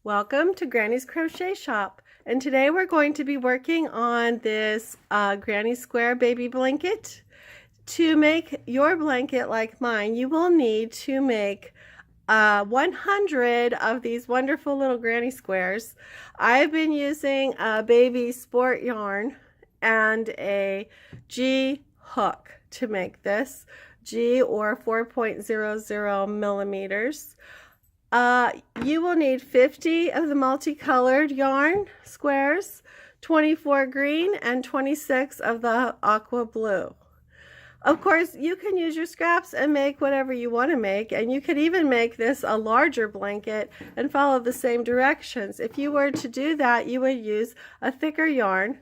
Welcome to Granny's Crochet Shop, and today we're going to be working on this Granny Square baby blanket. To make your blanket like mine, you will need to make 100 of these wonderful little granny squares. I've been using a baby sport yarn and a G hook to make this, G or 4.00 millimeters. You will need 50 of the multicolored yarn squares, 24 green, and 26 of the aqua blue. Of course, you can use your scraps and make whatever you want to make, and you could even make this a larger blanket and follow the same directions. If you were to do that, you would use a thicker yarn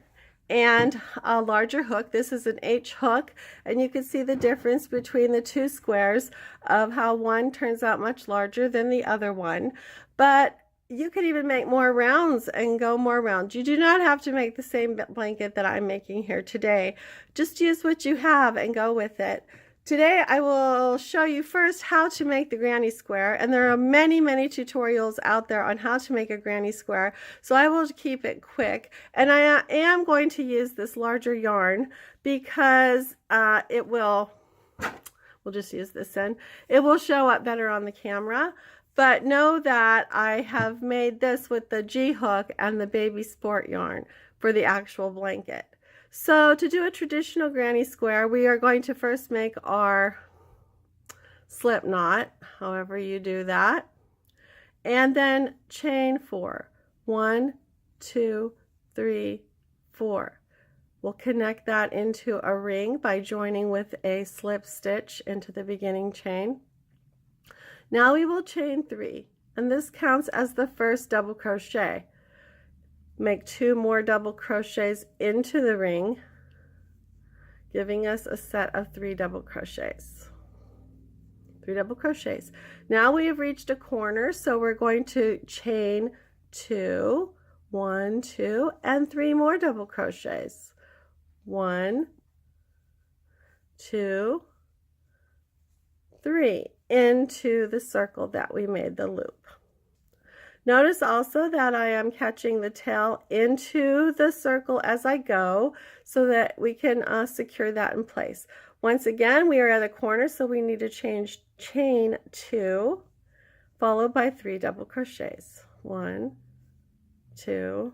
and a larger hook. This is an H hook, and you can see the difference between the two squares of how one turns out much larger than the other one. But you could even make more rounds and go more rounds. You do not have to make the same blanket that I'm making here today. Just use what you have and go with it. Today I will show you first how to make the granny square, and there are many tutorials out there on how to make a granny square, so I will keep it quick. And I am going to use this larger yarn because we'll just use this in. It will show up better on the camera, but know that I have made this with the G hook and the baby sport yarn for the actual blanket. So to do a traditional granny square, we are going to first make our slip knot, however you do that, and then chain 4. 1, 2, 3, 4. We'll connect that into a ring by joining with a slip stitch into the beginning chain. Now we will chain 3, and this counts as the first double crochet. Make 2 more double crochets into the ring, giving us a set of 3 double crochets. 3 double crochets. Now we have reached a corner, so we're going to chain 2, 1, 2, and 3 more double crochets. 1, 2, 3 into the circle that we made the loop. Notice also that I am catching the tail into the circle as I go so that we can secure that in place. Once again, we are at a corner, so we need to chain 2 followed by 3 double crochets. 1, 2,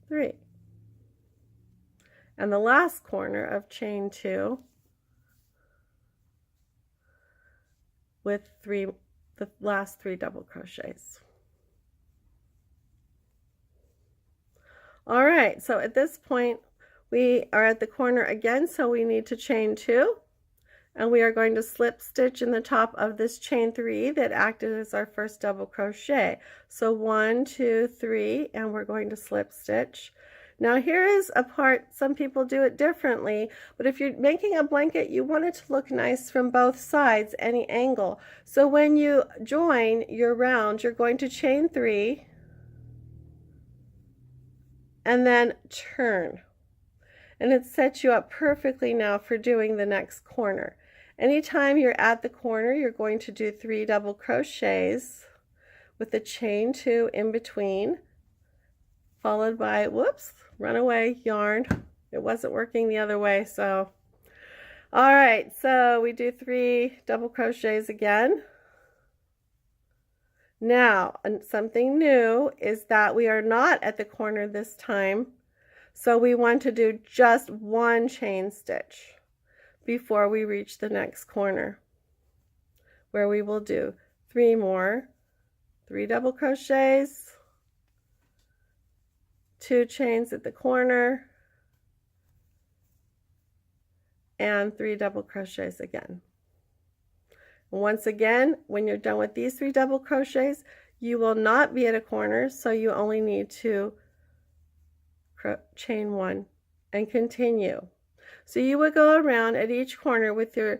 3. And the last corner of chain 2 with the last 3 double crochets. All right, so at this point we are at the corner again, so we need to chain 2, and we are going to slip stitch in the top of this chain 3 that acted as our first double crochet. So 1, 2, 3, and we're going to slip stitch. Now here is a part, some people do it differently, but if you're making a blanket, you want it to look nice from both sides, any angle. So when you join your round, you're going to chain 3 and then turn. And it sets you up perfectly now for doing the next corner. Anytime you're at the corner, you're going to do 3 double crochets with the chain 2 in between, followed by, whoops, runaway yarn. It wasn't working the other way, so. All right, so we do 3 double crochets again. Now, something new is that we are not at the corner this time, so we want to do just 1 chain stitch before we reach the next corner, where we will do 3 more, 3 double crochets, 2 chains at the corner, and 3 double crochets again. Once again, when you're done with these 3 double crochets, you will not be at a corner, so you only need to chain 1 and continue. So you would go around at each corner with your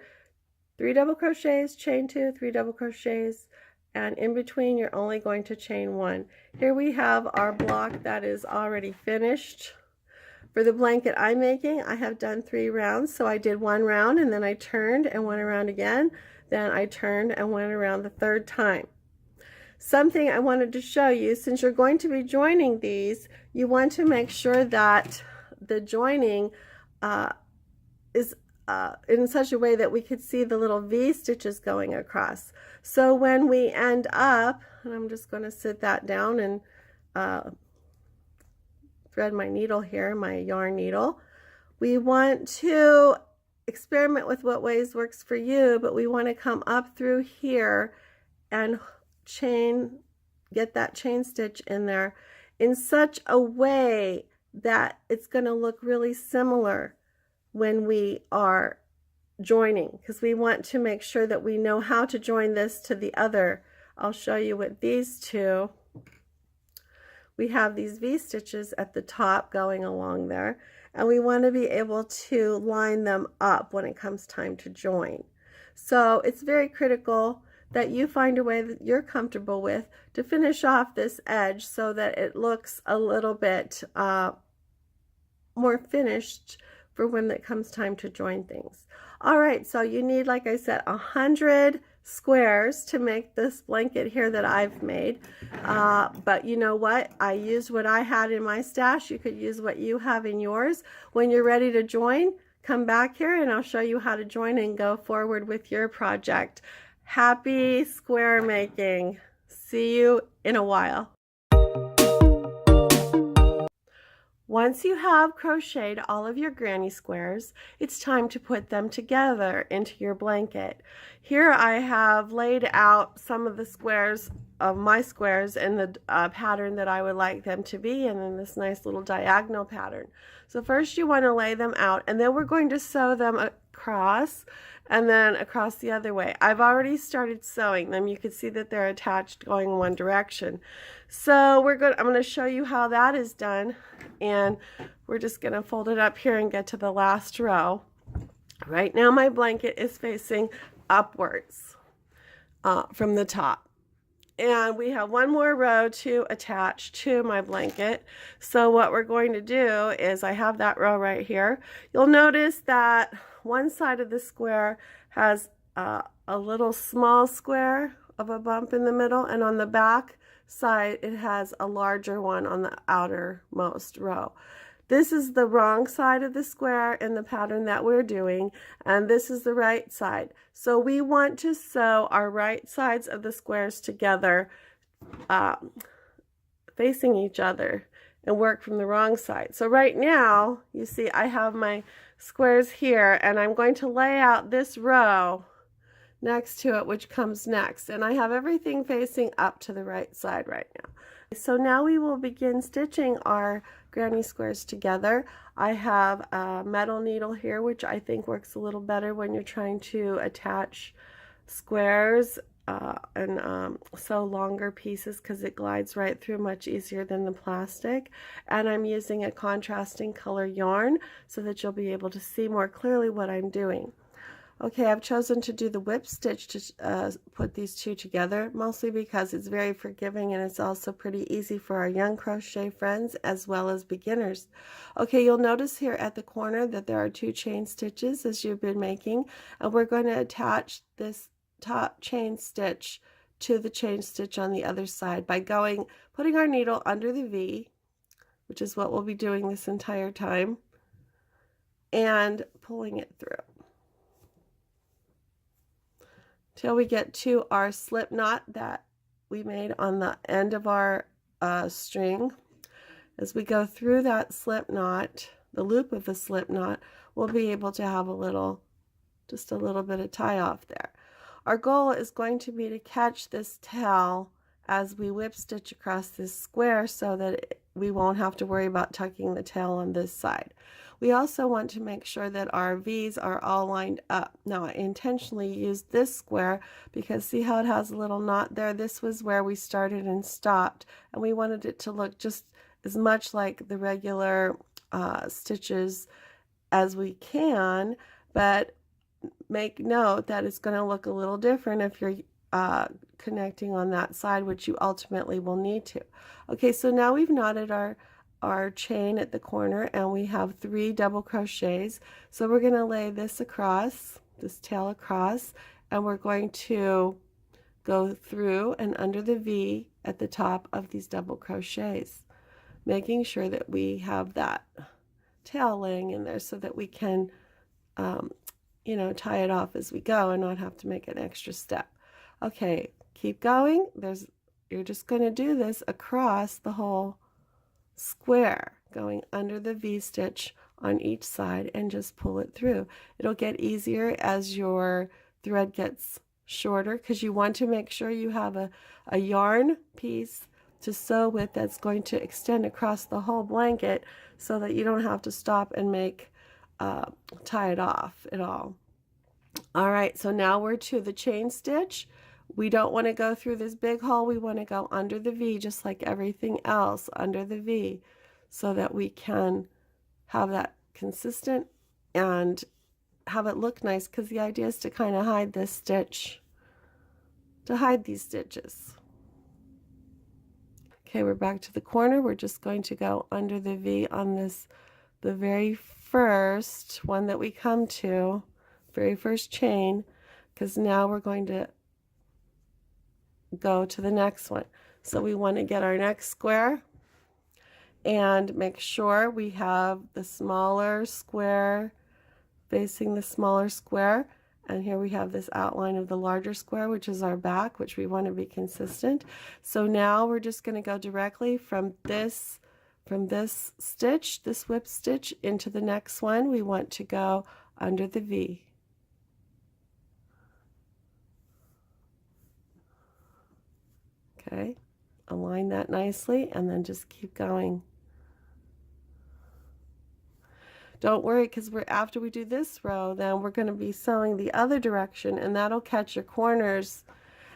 3 double crochets, chain 2, 3 double crochets, and in between you're only going to chain 1. Here we have our block that is already finished. For the blanket I'm making, I have done 3 rounds, so I did 1 round and then I turned and went around again, then I turned and went around the 3rd time. something I wanted to show you, since you're going to be joining these, you want to make sure that the joining is in such a way that we could see the little V stitches going across. So when we end up, and I'm just going to sit that down and thread my needle here, my yarn needle, we want to experiment with what ways works for you, but we want to come up through here and get that chain stitch in there in such a way that it's going to look really similar when we are joining, because we want to make sure that we know how to join this to the other. I'll show you with these two. We have these V stitches at the top going along there, and we want to be able to line them up when it comes time to join. So it's very critical that you find a way that you're comfortable with to finish off this edge so that it looks a little bit more finished for when it comes time to join things. All right, so you need, like I said, 100 squares to make this blanket here that I've made. But you know what? I used what I had in my stash. You could use what you have in yours. When you're ready to join, come back here and I'll show you how to join and go forward with your project. Happy square making. See you in a while. Once you have crocheted all of your granny squares, it's time to put them together into your blanket. Here I have laid out some of the squares of my squares in the pattern that I would like them to be, and in this nice little diagonal pattern. So first you want to lay them out, and then we're going to sew them across and then across the other way. I've already started sewing them. You can see that they're attached going in one direction. So I'm going to show you how that is done, and we're just going to fold it up here and get to the last row. Right now my blanket is facing upwards from the top. And we have one more row to attach to my blanket. So what we're going to do is, I have that row right here. You'll notice that one side of the square has a little small square of a bump in the middle, and on the back side it has a larger one on the outermost row. This is the wrong side of the square in the pattern that we're doing, and this is the right side. So we want to sew our right sides of the squares together, facing each other, and work from the wrong side. So right now, you see I have my squares here, and I'm going to lay out this row next to it, which comes next, and I have everything facing up to the right side right now. So now we will begin stitching our granny squares together. I have a metal needle here, which I think works a little better when you're trying to attach squares and sew longer pieces, because it glides right through much easier than the plastic. And I'm using a contrasting color yarn so that you'll be able to see more clearly what I'm doing. Okay, I've chosen to do the whip stitch to put these two together, mostly because it's very forgiving and it's also pretty easy for our young crochet friends as well as beginners. Okay, you'll notice here at the corner that there are 2 chain stitches as you've been making, and we're going to attach this top chain stitch to the chain stitch on the other side by putting our needle under the V, which is what we'll be doing this entire time, and pulling it through till we get to our slip knot that we made on the end of our string. As we go through that slip knot, the loop of the slip knot, we'll be able to have just a little bit of tie off there. Our goal is going to be to catch this tail as we whip stitch across this square so that we won't have to worry about tucking the tail on this side. We also want to make sure that our V's are all lined up. Now I intentionally used this square because see how it has a little knot there? This was where we started and stopped, and we wanted it to look just as much like the regular stitches as we can, but make note that it's going to look a little different if you're connecting on that side, which you ultimately will need to. Okay, so now we've knotted our chain at the corner, and we have 3 double crochets. So we're going to lay this across, this tail across, and we're going to go through and under the V at the top of these double crochets, making sure that we have that tail laying in there so that we can you know, tie it off as we go and not have to make an extra step. Okay, keep going. You're just going to do this across the whole square, going under the V-stitch on each side and just pull it through. It'll get easier as your thread gets shorter because you want to make sure you have a yarn piece to sew with that's going to extend across the whole blanket so that you don't have to stop and tie it off at all. All right, so now we're to the chain stitch. We don't want to go through this big hole. We want to go under the V just like everything else, under the V, so that we can have that consistent and have it look nice, because the idea is to kind of hide this stitch, to hide these stitches. Okay, we're back to the corner. We're just going to go under the V on this, the very first one that we come to, very first chain, because now we're going to go to the next one. So we want to get our next square and make sure we have the smaller square facing the smaller square, and here we have this outline of the larger square, which is our back, which we want to be consistent. So now we're just going to go directly from this stitch, this whip stitch, into the next one. We want to go under the V. Okay, align that nicely and then just keep going. Don't worry, because after we do this row, then we're going to be sewing the other direction, and that'll catch your corners.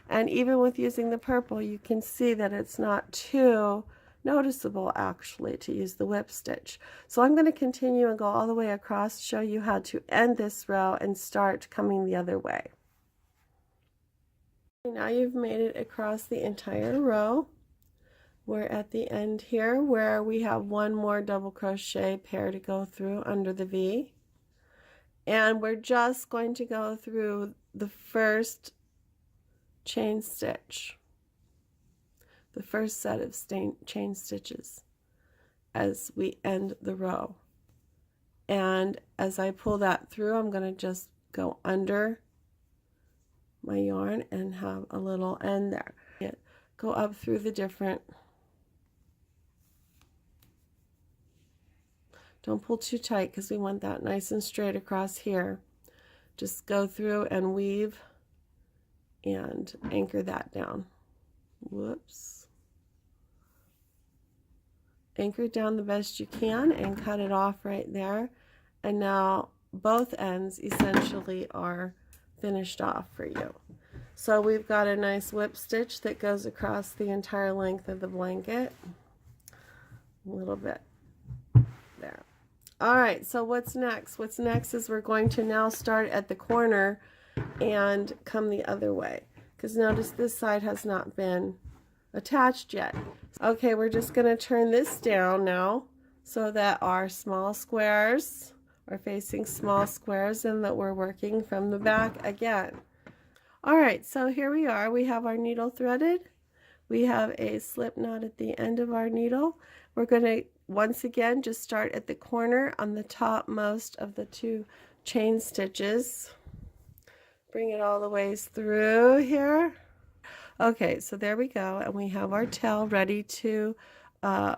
And even with using the purple, you can see that it's not too noticeable actually to use the whip stitch. So I'm going to continue and go all the way across, show you how to end this row and start coming the other way. Now you've made it across the entire row. We're at the end here where we have one more double crochet pair to go through under the V, and we're just going to go through the first chain stitch, the first set of chain stitches as we end the row. And as I pull that through, I'm going to just go under my yarn and have a little end there. Go up through the different. Don't pull too tight because we want that nice and straight across here. Just go through and weave and anchor that down. Whoops. Anchor it down the best you can and cut it off right there. And now both ends essentially are finished off for you. So we've got a nice whip stitch that goes across the entire length of the blanket. A little bit there. All right, so what's next? What's next is we're going to now start at the corner and come the other way, because notice this side has not been attached yet. Okay, we're just going to turn this down now so that our small squares are facing small squares and that we're working from the back again. All right, so here we are. We have our needle threaded. We have a slip knot at the end of our needle. We're going to once again just start at the corner on the topmost of the two chain stitches. Bring it all the ways through here. Okay, so there we go, and we have our tail ready to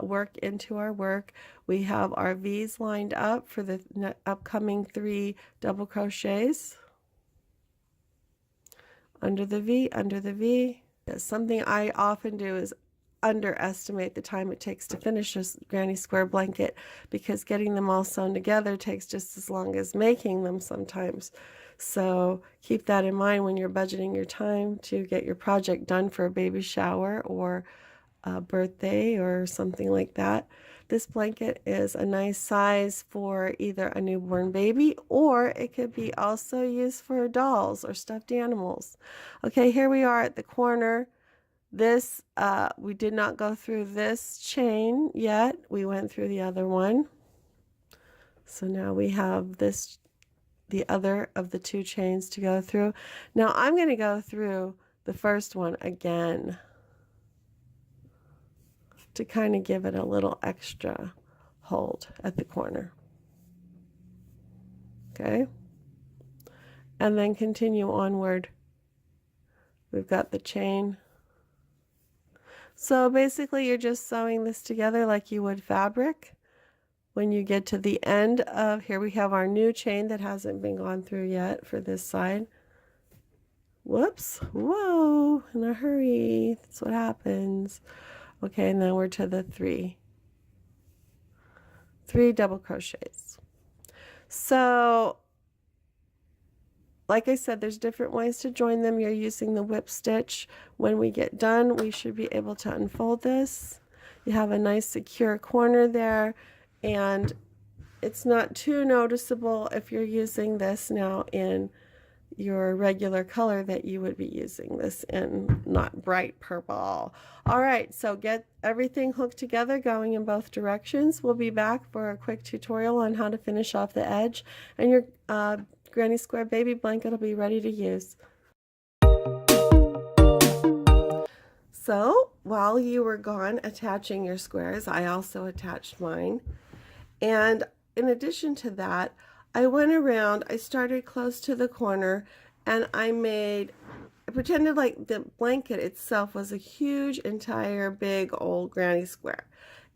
work into our work. We have our V's lined up for the upcoming 3 double crochets. Under the V, under the V. Something I often do is underestimate the time it takes to finish a granny square blanket, because getting them all sewn together takes just as long as making them sometimes. So keep that in mind when you're budgeting your time to get your project done for a baby shower or a birthday or something like that. This blanket is a nice size for either a newborn baby, or it could be also used for dolls or stuffed animals. Okay, here we are at the corner. This, we did not go through this chain yet. We went through the other one. So now we have this, the other of the 2 chains to go through. Now I'm going to go through the first one again to kind of give it a little extra hold at the corner. Okay, and then continue onward. We've got the chain. So basically you're just sewing this together like you would fabric. When you get to the end of, here we have our new chain that hasn't been gone through yet for this side. Whoops, whoa, in a hurry, that's what happens. Okay, and then we're to the three double crochets. So like I said, there's different ways to join them. You're using the whip stitch. When we get done, we should be able to unfold this. You have a nice secure corner there, and it's not too noticeable if you're using this now in your regular color that you would be using this in, not bright purple. All right, so get everything hooked together, going in both directions. We'll be back for a quick tutorial on how to finish off the edge, and your Granny Square baby blanket will be ready to use. So while you were gone attaching your squares, I also attached mine. And in addition to that, I went around, I started close to the corner, and I pretended like the blanket itself was a huge, entire, big, old granny square.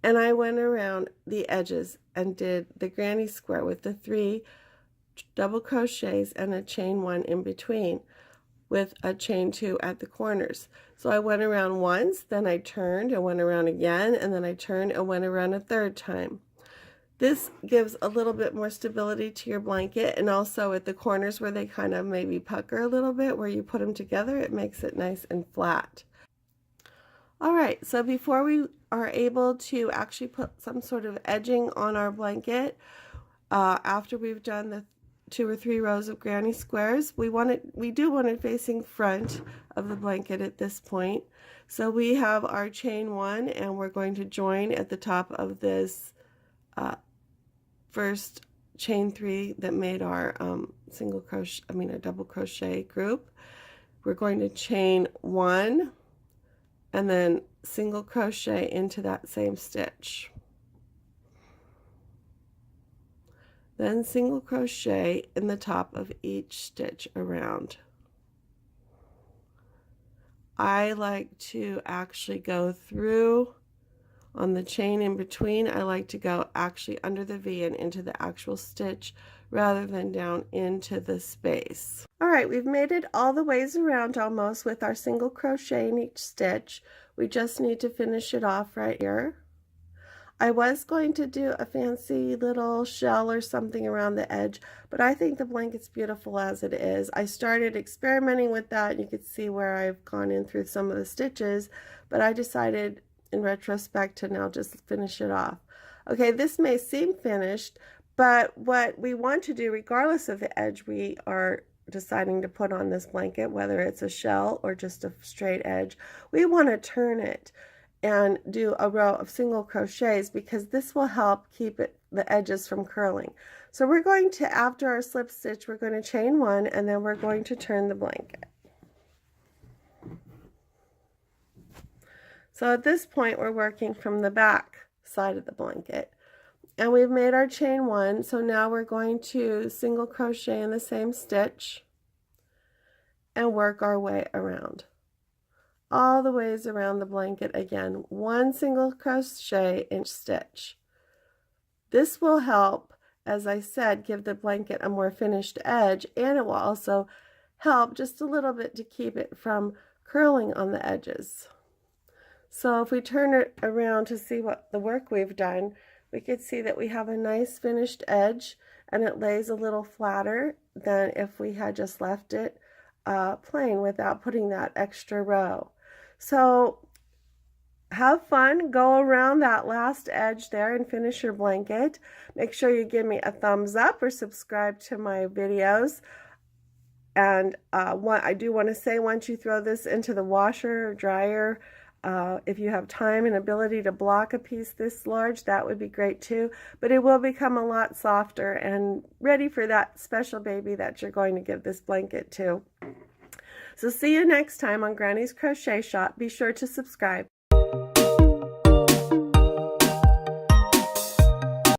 And I went around the edges and did the granny square with the 3 double crochets and a chain 1 in between with a chain 2 at the corners. So I went around once, then I turned and went around again, and then I turned and went around a 3rd time. This gives a little bit more stability to your blanket, and also at the corners where they kind of maybe pucker a little bit, where you put them together, it makes it nice and flat. All right, so before we are able to actually put some sort of edging on our blanket, after we've done the 2 or 3 rows of granny squares, we do want it facing front of the blanket at this point. So we have our chain 1, and we're going to join at the top of this first chain 3 that made our a double crochet group. We're going to chain 1 and then single crochet into that same stitch. Then single crochet in the top of each stitch around. I like to actually go through on the chain in between. I like to go actually under the V and into the actual stitch rather than down into the space. All right, we've made it all the ways around almost with our single crochet in each stitch. We just need to finish it off right here. I was going to do a fancy little shell or something around the edge, but I think the blanket's beautiful as it is. I started experimenting with that, and you can see where I've gone in through some of the stitches, but I decided in retrospect to now just finish it off. Okay, this may seem finished, but what we want to do, regardless of the edge we are deciding to put on this blanket, whether it's a shell or just a straight edge, we want to turn it and do a row of single crochets, because this will help keep the edges from curling. So we're going to, after our slip stitch, we're going to chain 1, and then we're going to turn the blanket. So at this point, we're working from the back side of the blanket, and we've made our chain 1. So now we're going to single crochet in the same stitch and work our way around. All the ways around the blanket again, 1 single crochet in each stitch. This will help, as I said, give the blanket a more finished edge, and it will also help just a little bit to keep it from curling on the edges. So if we turn it around to see what the work we've done, we could see that we have a nice finished edge, and it lays a little flatter than if we had just left it plain without putting that extra row. So have fun, go around that last edge there and finish your blanket. Make sure you give me a thumbs up or subscribe to my videos. And I do want to say, once you throw this into the washer or dryer, if you have time and ability to block a piece this large, that would be great too. But it will become a lot softer and ready for that special baby that you're going to give this blanket to. So see you next time on Granny's Crochet Shop. Be sure to subscribe.